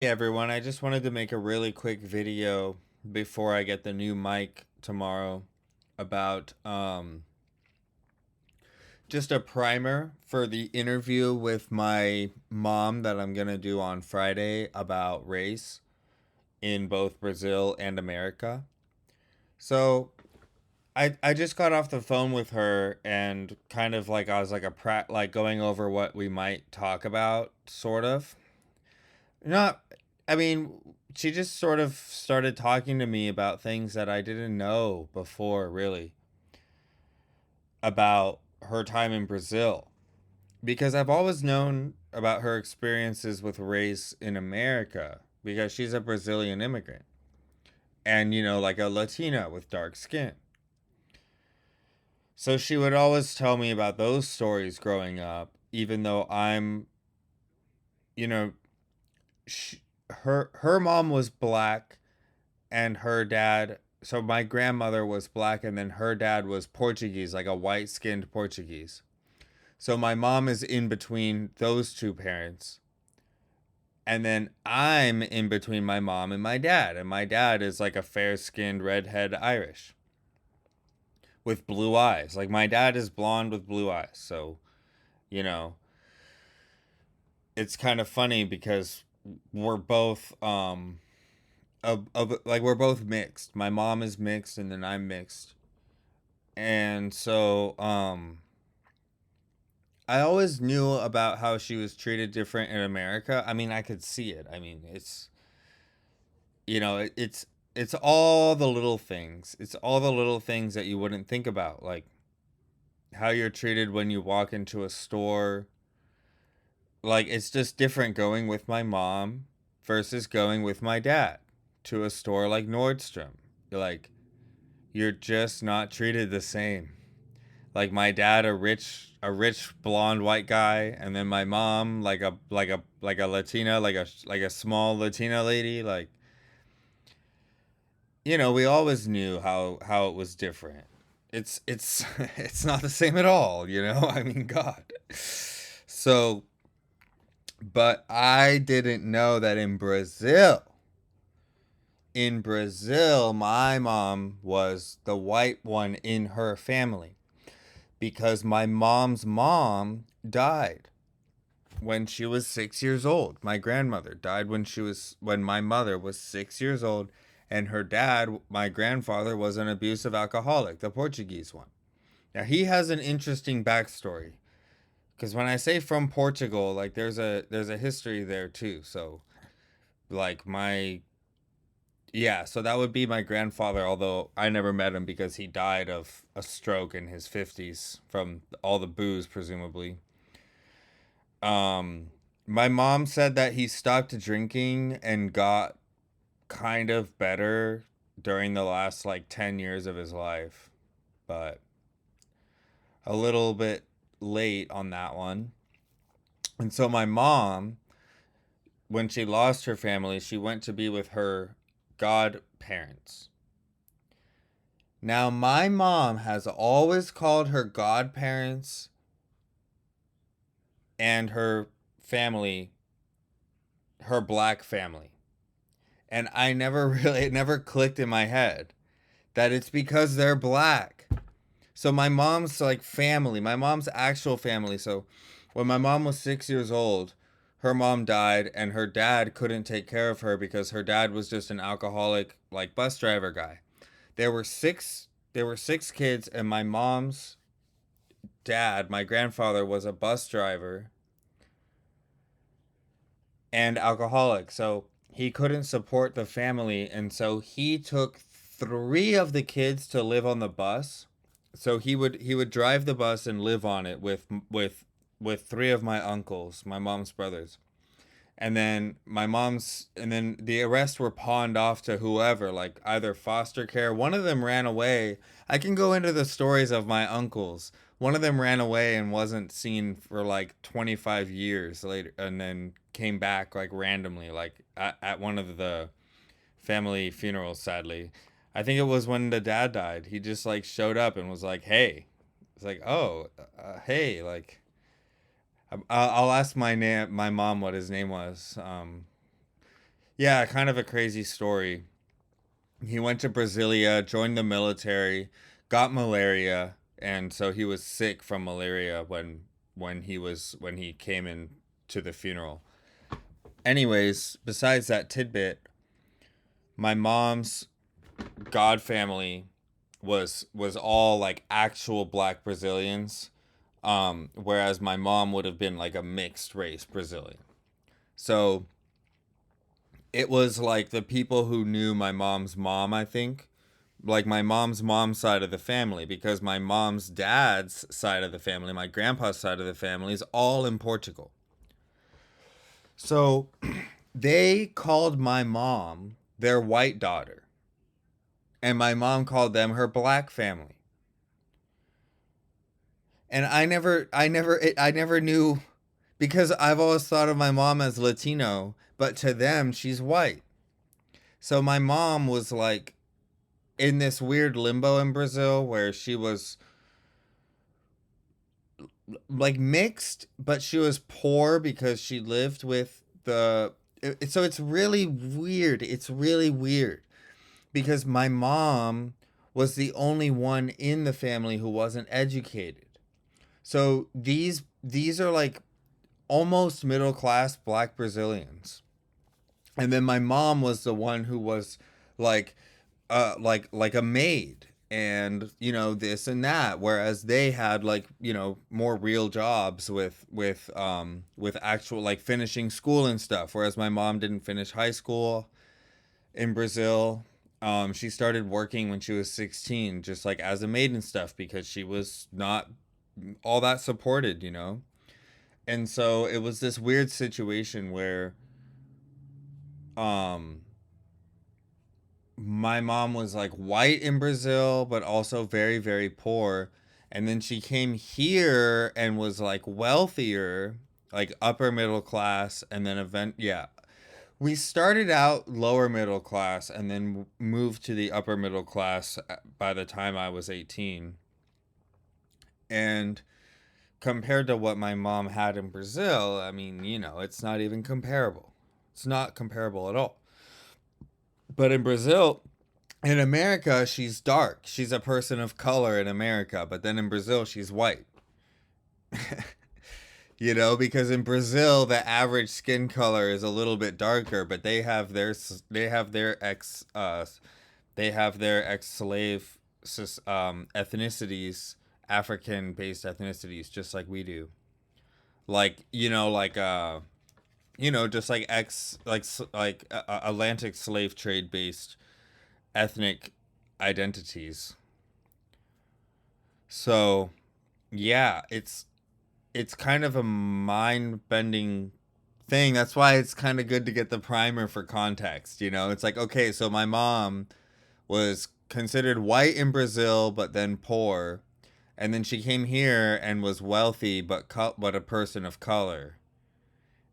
Hey everyone, I just wanted to make a really quick video before I get the new mic tomorrow about just a primer for the interview with my mom that I'm going to do on Friday about race in both Brazil and America. So, I just got off the phone with her and kind of like I was like like going over what we might talk about sort of. Not, I mean, she just sort of started talking to me about things that I didn't know before, really, about her time in Brazil. Because I've always known about her experiences with race in America, because she's a Brazilian immigrant and, like a Latina with dark skin. So she would always tell me about those stories growing up, even though you know, sh her mom was black and her dad, so my grandmother was black and then her dad was Portuguese, like a white-skinned Portuguese. So my mom is in between those two parents. And then I'm in between my mom and my dad is like a fair-skinned redhead Irish with blue eyes. Like my dad is blonde with blue eyes. So, you know, it's kind of funny because we're both like we're both mixed. My mom is mixed and then I'm mixed. And so I always knew about how she was treated different in America. I mean, I could see it. I mean, it's all the little things. It's all the little things that you wouldn't think about, like how you're treated when you walk into a store. Like it's just different going with my mom versus going with my dad to a store like Nordstrom. Like you're just not treated the same. Like my dad, a rich blonde white guy, and then my mom like a Latina, like a small Latina lady. Like we always knew how it was different. It's it's not the same at all. I mean, God. So, but I didn't know that in Brazil, my mom was the white one in her family because my mom's mom died when she was 6 years old. My grandmother died when my mother was 6 years old, and her dad, my grandfather, was an abusive alcoholic, the Portuguese one. Now he has an interesting backstory because when I say from Portugal, like there's a history there too. So like my yeah, so that would be my grandfather, although I never met him because he died of a stroke in his 50s from all the booze, presumably. Um, my mom said that he stopped drinking and got kind of better during the last like 10 years of his life, but a little bit late on that one. And so my mom, when she lost her family, she went to be with her godparents. Now, my mom has always called her godparents and her family her black family. And I never really, it never clicked in my head that it's because they're black. So my mom's like family, my mom's actual family. So when my mom was 6 years old, her mom died and her dad couldn't take care of her because her dad was just an alcoholic like bus driver guy. There were six kids and my mom's dad, my grandfather was a bus driver and alcoholic. So he couldn't support the family and so he took three of the kids to live on the bus. So he would drive the bus and live on it with three of my uncles, my mom's brothers. And then the rest were pawned off to whoever, like either foster care. One of them ran away. I can go into the stories of my uncles. One of them ran away and wasn't seen for like 25 years later, and then came back like randomly, like at one of the family funerals, sadly. I think it was when the dad died. He just like showed up and was like, hey. It's like, oh, hey, like, I'll ask my mom what his name was. Yeah, kind of a crazy story. He went to Brasilia, joined the military, got malaria, and so he was sick from malaria when he came in to the funeral. Anyways, besides that tidbit, my mom's god family was all like actual black Brazilians, whereas my mom would have been like a mixed race Brazilian. So it was like the people who knew my mom's mom, I think, like my mom's mom's side of the family, because my mom's dad's side of the family, my grandpa's side of the family, is all in Portugal. So they called my mom their white daughter, and my mom called them her black family. And I never knew, because I've always thought of my mom as Latino, but to them she's white. So my mom was like in this weird limbo in Brazil where she was like mixed, but she was poor because she lived with so it's really weird. It's really weird because my mom was the only one in the family who wasn't educated. So these are like almost middle class black Brazilians. And then my mom was the one who was like like a maid, and you know, this and that, whereas they had like, you know, more real jobs with actual like finishing school and stuff, whereas my mom didn't finish high school in Brazil. She started working when she was 16, just like as a maid and stuff, because she was not all that supported, you know. And so it was this weird situation where um my mom was like white in Brazil, but also very, very poor. And then she came here and was like wealthier, like upper middle class. And then yeah. We started out lower middle class and then moved to the upper middle class by the time I was 18. And compared to what my mom had in Brazil, I mean, you know, it's not even comparable. It's not comparable at all. But in Brazil, in America, she's dark. She's a person of color in America, but then in Brazil, she's white. You know, because in Brazil, the average skin color is a little bit darker, but they have their ex slave ethnicities, African based ethnicities, just like we do. Like, you know, just like Atlantic slave trade based ethnic identities. So yeah, it's kind of a mind bending thing. That's why it's kind of good to get the primer for context. You know, it's like, okay, so my mom was considered white in Brazil, but then poor, and then she came here and was wealthy, but a person of color.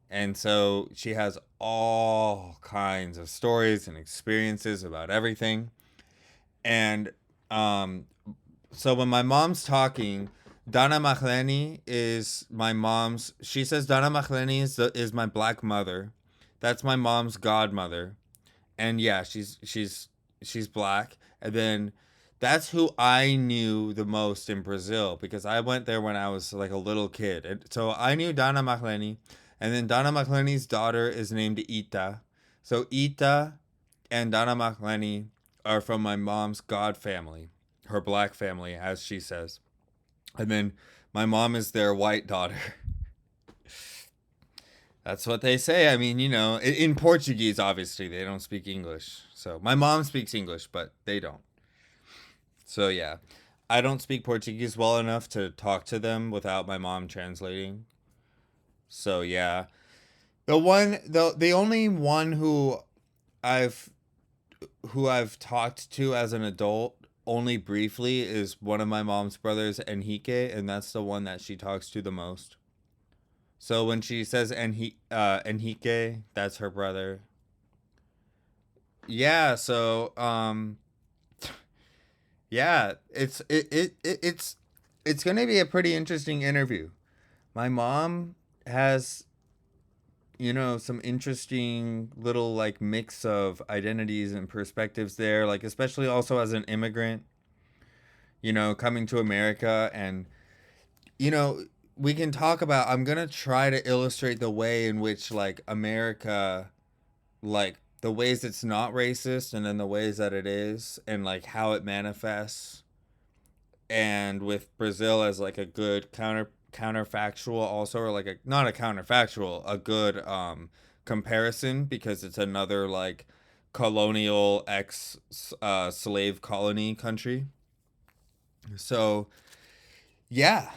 And so she has all kinds of stories and experiences about everything. And um, so when my mom's talking, Dana Machleni is my mom's. She says Dana Machleni is my black mother. That's my mom's godmother, and yeah, she's black. And then that's who I knew the most in Brazil, because I went there when I was like a little kid. And so I knew Dana Machleni, and then Dana Machleni's daughter is named Ita. So Ita and Dana Machleni are from my mom's god family, her black family, as she says. And then my mom is their white daughter. That's what they say. I mean, you know, in Portuguese, obviously, they don't speak English. So my mom speaks English, but they don't. So yeah, I don't speak Portuguese well enough to talk to them without my mom translating. So yeah, the only one I've who I've talked to as an adult only briefly is one of my mom's brothers, Enrique, and that's the one that she talks to the most. So when she says Enrique, that's her brother. Yeah, so yeah, it's going to be a pretty interesting interview. My mom has some interesting little like mix of identities and perspectives there, like especially also as an immigrant, coming to America. And you know, we can talk about, I'm going to try to illustrate the way in which like America, like the ways it's not racist and then the ways that it is, and like how it manifests, and with Brazil as like a good counterfactual also, or like a not a counterfactual, a good comparison, because it's another like colonial ex slave colony country. So yeah,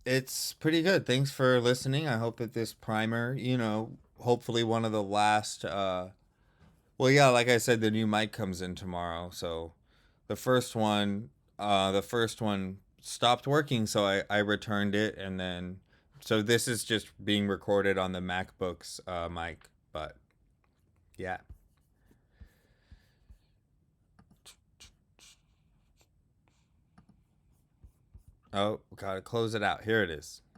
it's pretty good. Thanks for listening. I hope that this primer, hopefully one of the last well, yeah, like I said, the new mic comes in tomorrow. So the first one stopped working, so I returned it, and then so this is just being recorded on the MacBook's mic. But yeah. Oh, gotta close it out. Here it is.